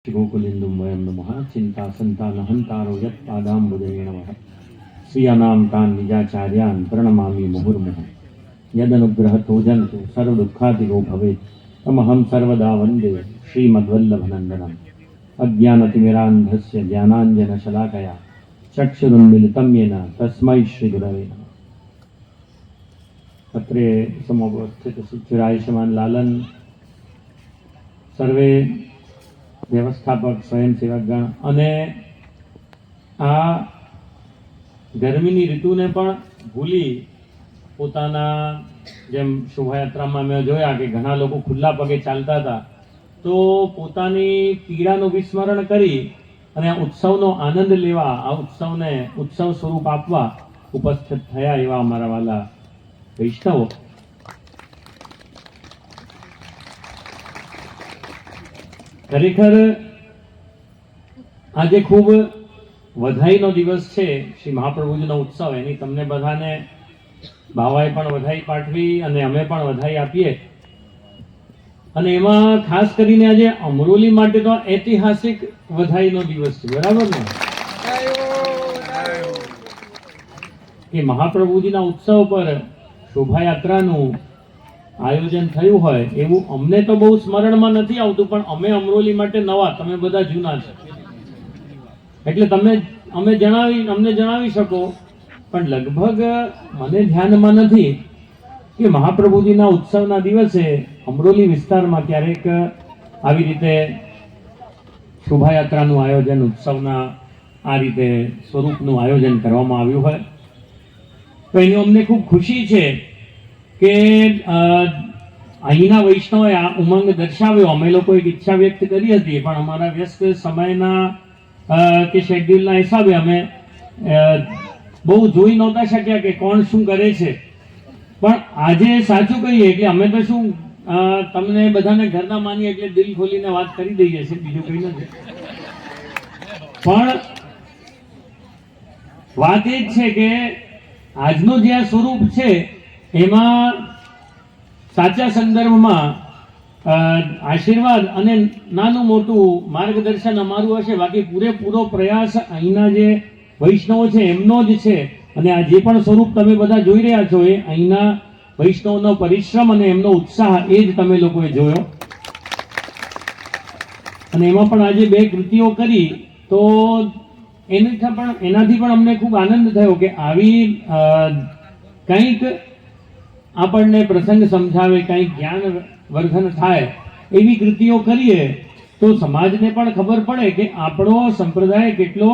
गोकुलिन्दुं वयं नमः चिंता संतानहंतारो यत्पादाम्बुजये नमः श्रियानां तान् निजाचार्यान् प्रणमामि मुहुर्मुहुः यदनुग्रहतो जन्तु सर्वदुःखादिको भवेत् तमहं सर्वदा वन्दे श्रीमद्वल्लभनन्दनम् अज्ञानतिमिरान्धस्य ज्ञानाञ्जनशलाकया चक्षुरुन्मिलितं येन तस्मै श्रीगुरवे नमः। अत्रे समुपस्थित चिरायुष्मान लालन सर्वे व्यवस्थापक स्वयंसेवकगण અને આ ગરમીની ઋતુને પણ ભૂલી પોતાના જેમ શોભાયાત્રામાં મેં જોયા કે ઘણા લોકો ખુલ્લા પગે ચાલતા હતા તો પોતાની પીડાનું વિસ્મરણ કરી અને આ ઉત્સવનો આનંદ લેવા આ ઉત્સવને ઉત્સવ સ્વરૂપ આપવા ઉપસ્થિત થયા એવા અમારા વાલા વૈષ્ણવો ખરેખર આજે ખૂબ વધાઈનો દિવસ છે શ્રી મહાપ્રભુજીનો ઉત્સવ એની તમને બધાને બાવાએ પણ વધાઈ પાઠવી અને અમે પણ વધાઈ આપીએ અને એમાં ખાસ કરીને આજે અમરોલી માટે તો ઐતિહાસિક વધાઈનો દિવસ છે બરાબર ને કે મહાપ્રભુજીના ઉત્સવ પર શોભાયાત્રાનું આયોજન થયું હોય એવું અમને તો બહુ સ્મરણમાં નથી આવતું પણ અમે અમરોલી માટે નવા તમે બધા જૂના છો એટલે તમે અમને જણાવી શકો પણ લગભગ મને ધ્યાનમાં નથી કે મહાપ્રભુજીના ઉત્સવના દિવસે અમરોલી વિસ્તારમાં ક્યારેક આવી રીતે શોભાયાત્રાનું આયોજન ઉત્સવના આ રીતે સ્વરૂપનું આયોજન કરવામાં આવ્યું હોય તો એની અમને ખૂબ ખુશી છે કે અહીંના વૈષ્ણવે આ ઉમંગ દર્શાવ્યો અમે લોકો એક ઈચ્છા વ્યક્ત કરી હતી પણ અમારા વ્યસ્ત સમયના કે શેડ્યુલના હિસાબે અમે બહુ જોઈ નહોતા શક્યા કે કોણ શું કરે છે પણ આજે સાચું કહીએ એટલે અમે તો શું તમને બધાને ઘરના માનીએ એટલે દિલ ખોલીને વાત કરી દઈએ છીએ બીજું કંઈ નથી પણ વાત એ જ છે કે આજનું જે આ સ્વરૂપ છે એમાં સાચા સંદર્ભમાં આશીર્વાદ અને નાનું મોટું માર્ગદર્શન અમારું હશે બાકી પૂરેપૂરો પ્રયાસ અહીંના જે વૈષ્ણવો છે એમનો જ છે અને આ જે પણ સ્વરૂપ તમે બધા જોઈ રહ્યા છો એ અહીંના વૈષ્ણવનો પરિશ્રમ અને એમનો ઉત્સાહ એ જ તમે લોકોએ જોયો અને એમાં પણ આજે બે કૃતિઓ કરી તો એનાથી પણ અમને ખૂબ આનંદ થયો કે આવી કંઈક આપણને પ્રસંગ સમજાવે કંઈક જ્ઞાન વર્ધન થાય એવી કૃતિઓ કરીએ તો સમાજને પણ ખબર પડે કે આપણો સંપ્રદાય કેટલો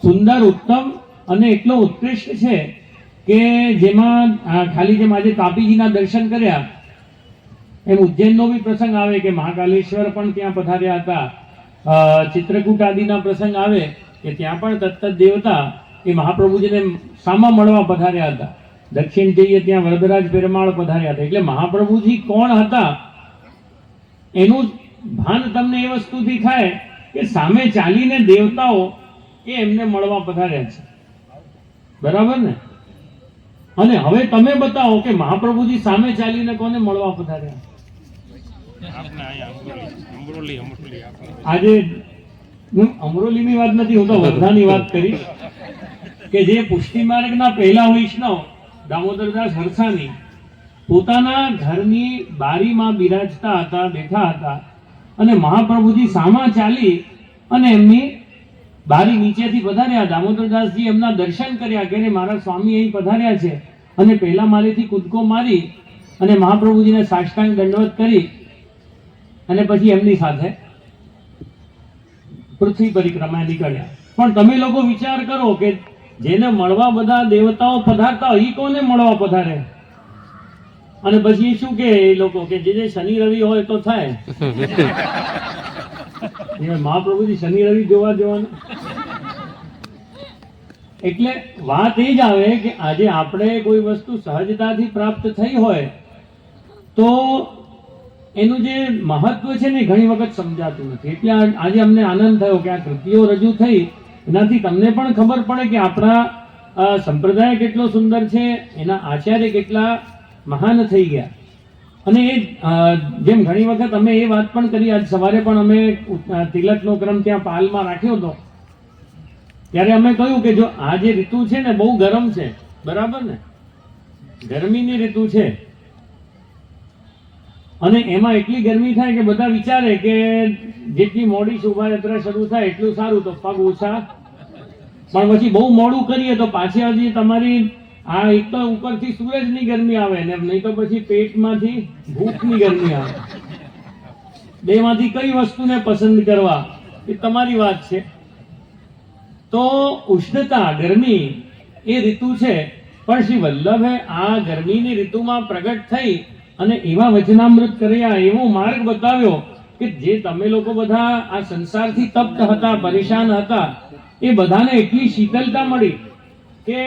સુંદર ઉત્તમ અને એટલો ઉત્કૃષ્ટ છે કે જેમાં ખાલી જેમ આજે તાપીજીના દર્શન કર્યા એમ ઉજ્જૈનનો બી પ્રસંગ આવે કે મહાકાલેશ્વર પણ ત્યાં પધાર્યા હતા ચિત્રકૂટ આદિના પ્રસંગ આવે કે ત્યાં પણ તત્ત દેવતા એ મહાપ્રભુજીને સામા મળવા પધાર્યા હતા દક્ષિણ જઈએ ત્યાં વરદરાજ પેરમાળ પધાર્યા હતા એટલે મહાપ્રભુજી કોણ હતા એનું ભાન તમને એ વસ્તુથી થાય કે સામે ચાલીને દેવતાઓ એ એમને મળવા પધાર્યા છે બરાબર ને અને હવે તમે બતાવો કે મહાપ્રભુજી સામે ચાલીને કોને મળવા પધાર્યા આજે અમરોલીની વાત નથી હું તો વર્ધાની વાત કરીશ કે જે પુષ્ટિ માર્ગના પહેલા વૈષ્ણવ દામોદરદાસ હરસાની પોતાના ઘરની બારીમાં બિરાજતા હતા બેઠા હતા અને મહાપ્રભુજી સામા ચાલી અને એમની બારી નીચેથી પધાર્યા દામોદરદાસજી એમના દર્શન કર્યા કે મારા સ્વામી અહીં પધાર્યા છે અને પહેલા માળેથી કૂદકો મારી અને મહાપ્રભુજીને સાષ્ટાંગ દંડવત કરી અને પછી એમની સાથે પૃથ્વી પરિક્રમા નીકળ્યા પણ તમે લોકો વિચાર કરો કે જેને મળવા બધા દેવતાઓ પધારતા હોય એ કોને મળવા પધારે અને પછી શું કે એ લોકો કે જે શનિ રવિ હોય તો થાય મહાપ્રભુજી શનિ રવિ જોવા જવાનું એટલે વાત એ જ આવે કે આજે આપણે કોઈ વસ્તુ સહજતાથી પ્રાપ્ત થઈ હોય તો એનું જે મહત્વ છે ને ઘણી વખત સમજાતું નથી એટલે આજે અમને આનંદ થયો કે આ કૃતિઓ રજૂ થઈ એનાથી તમને પણ ખબર પડે કે આપણા સંપ્રદાય કેટલો સુંદર છે એના આચાર્ય કેટલા મહાન થઈ ગયા અને એ જેમ ઘણી વખત અમે એ વાત પણ કરી, આજ સવારે પણ અમે તિલકનો ક્રમ ત્યાં પાલમાં રાખ્યો હતો, ત્યારે અમે કહ્યું કે જો આ જે ઋતુ છે ને બહુ ગરમ છે, બરાબર ને, ગરમીની ઋતુ છે, અને એમાં એટલી ગરમી થાય કે બધા વિચારે કે જેટલી મોડી શોભાયાત્રા શરૂ થાય એટલું સારું, તો પગ ઓછા, પણ પછી બહુ મોડું કરીએ તો પાછી હજી તમારી આ એક તો ઉપરથી સૂરજની ગરમી આવે ને, નહીં તો પછી પેટમાંથી ભૂખની ગરમી આવે. બેમાંથી કઈ વસ્તુને પસંદ કરવા એ તમારી વાત છે. તો ઉષ્ણતા, ગરમી એ ઋતુ છે, પણ શ્રી વલ્લભે આ ગરમીની ઋતુમાં પ્રગટ થઈ અને એવા વચનામૃત કર્યા, એવો માર્ગ બતાવ્યો કે જે તમે લોકો બધા આ સંસારથી તપ્ત હતા, પરેશાન હતા, એ બધાને એટલી શીતળતા મળી કે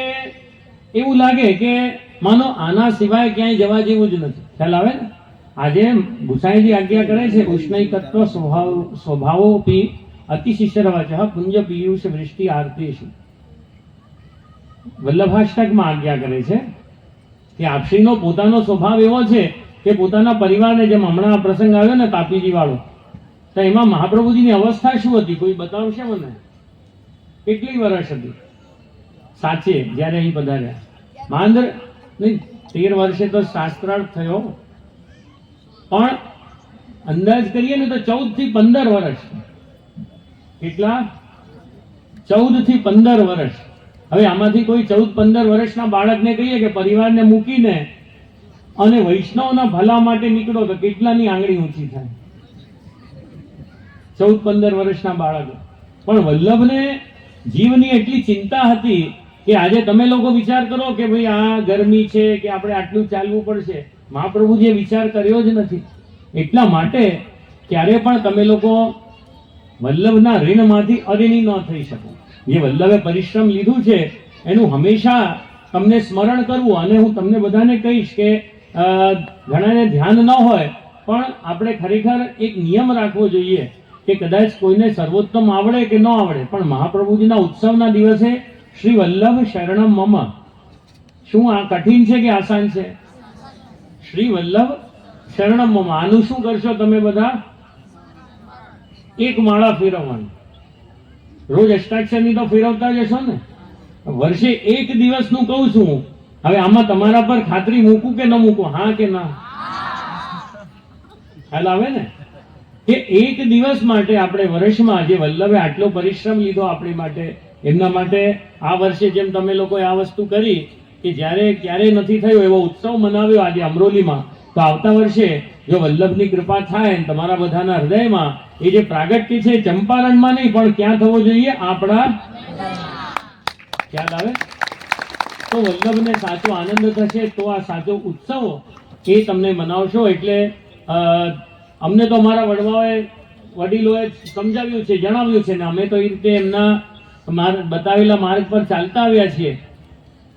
એવું લાગે કે માનો આના સિવાય ક્યાંય જવા જેવું જ નથી. ખ્યાલ આવે ને? આજે ગુસાઈજી આજ્ઞા કરે છે, ઉષ્ણૈ તત્વ સ્વભાવોપી અતિશિશરવચઃ પુંજ પીયુષ વૃષ્ટિ આરતીષુ. વલ્લભાષ્ટકમાં આજ્ઞા કરે છે કે આપશ્રીનો પોતાનો સ્વભાવ એવો છે કે પોતાના પરિવારને, જેમ હમણાં આ પ્રસંગ આવ્યો ને તાપીજી વાળો, તો એમાં મહાપ્રભુજીની અવસ્થા શું હતી કોઈ બતાવશે મને? કેટલી વર્ષ હતી સાચે જ્યારે અહીં પધાર્યા? માંદ્ર નહીં, 13 વર્ષે તો શાસ્ત્રાર્થ થયો, પણ અંદાજ કરીએ ને તો 14 થી 15 વર્ષ. કેટલા? 14 થી 15 વર્ષ. હવે આમાંથી કોઈ 14-15 વર્ષના બાળકને કહીએ કે પરિવારને મૂકીને અને વૈષ્ણવના ભલા માટે નીકળો તો કેટલાની આંગળી ઊંચી થાય? 14-15 વર્ષના બાળકો. પણ વલ્લભને જીવની એટલી ચિંતા હતી કે આજે તમે લોકો વિચાર કરો કે ભાઈ આ ગરમી છે કે આપણે આટલું ચાલવું પડશે, મહાપ્રભુજીએ વિચાર કર્યો જ નથી. એટલા માટે ક્યારે પણ તમે લોકો વલ્લભના ઋણમાંથી અઋણી ન થઈ શકો. જે વલ્લભે પરિશ્રમ લીધું છે એનું હંમેશા તમને સ્મરણ કરવું. અને હું તમને બધાને કહીશ કે ઘણાને ધ્યાન ન હોય, પણ આપણે ખરેખર એક નિયમ રાખવો જોઈએ કે કદાચ કોઈને સર્વોત્તમ આવડે કે ન આવડે, પણ મહાપ્રભુજીના ઉત્સવના દિવસે શ્રી વલ્લભ શરણમ મમ. શું આ કઠિન છે કે આસાન છે? શ્રી વલ્લભ શરણમ મમ. આનું શું કરશો તમે બધા? એક માળા ફેરવવાની. રોજ અષ્ટાક્ષરની તો ફેરવતા જશો ને. વર્ષે એક દિવસનું કહું છું હું. હવે આમાં તમારા પર ખાતરી મૂકું કે ન મૂકું? હા કે ના? ખ્યાલ આવે ને કે એક દિવસ માટે આપણે વર્ષમાં, જે વલ્લભે આટલો પરિશ્રમ લીધો આપણી માટે, એમના માટે આ વર્ષે જેમ તમે લોકોએ આ વસ્તુ કરી કે જ્યારે ક્યારેય નથી થયો એવો ઉત્સવ મનાવ્યો આજે અમરોલીમાં, તો આવતા વર્ષે જો વલ્લભની કૃપા થાય તમારા બધાના હૃદયમાં એ જે પ્રાગટ્ય છે ચંપારણમાં નહીં પણ ક્યાં થવો જોઈએ? આપણા. ખ્યાલ આવે? તો વલ્લભને સાચો આનંદ થશે. તો આ સાચો ઉત્સવ એ તમને મનાવશો. એટલે અમને તો અમારા વડીલોએ સમજાવ્યું છે, જણાવ્યું છે, ને અમે તો એ રીતે એમના બતાવેલા માર્ગ પર ચાલતા આવ્યા છીએ.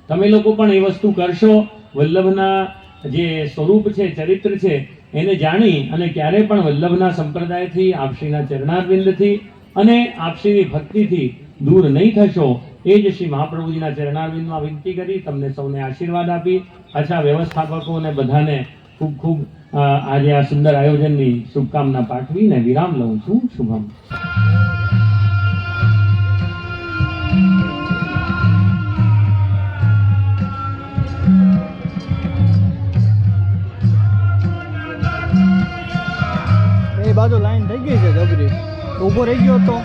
તમે લોકો પણ એ વસ્તુ કરશો. વલ્લભના જે સ્વરૂપ છે, ચરિત્ર છે, એને જાણી અને ક્યારે પણ વલ્લભના સંપ્રદાયથી, આપશ્રીના ચરણારવિંદથી અને આપશ્રીની ભક્તિથી દૂર નહીં થશો. એ જ શ્રી મહાપ્રભુજીના ચરણારવિંદમાં વિનંતી કરી તમને સૌને આશીર્વાદ આપી અચ્છા વ્યવસ્થાપકો અને બધાને ખૂબ ખૂબ આજે આ સુંદર આયોજનની શુભકામના પાઠવીને વિરામ લઉં છું. શુભમ. એ બાજુ લાઈન થઈ ગઈ છે જબરી. ઊભો રહી ગયો તો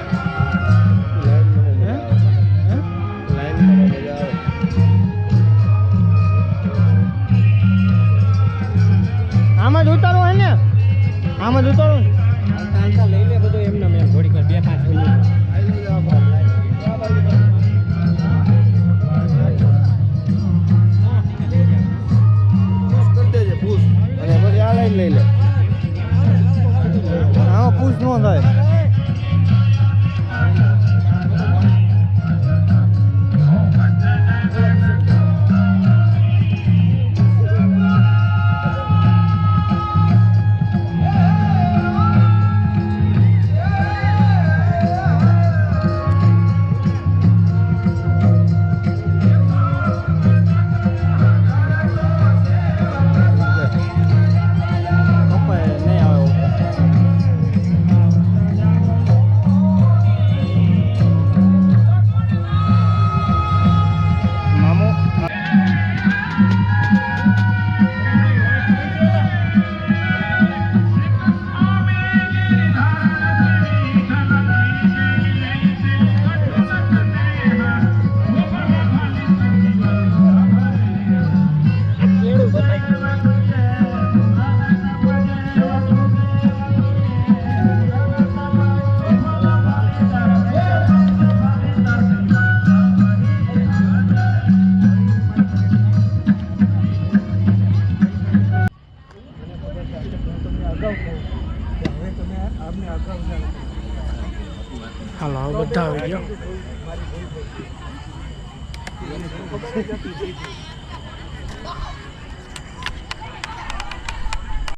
આમાં જ ઉતારો હે ને, આમાં જ ઉતારો ને. લઈ લે બધું એમને મેં થોડીક 2-5 મિનિટ. અને પછી આ લાઈન લઈ લે. આમાં પૂછ ન થાય. હાલો હવે બધા આવી ગયો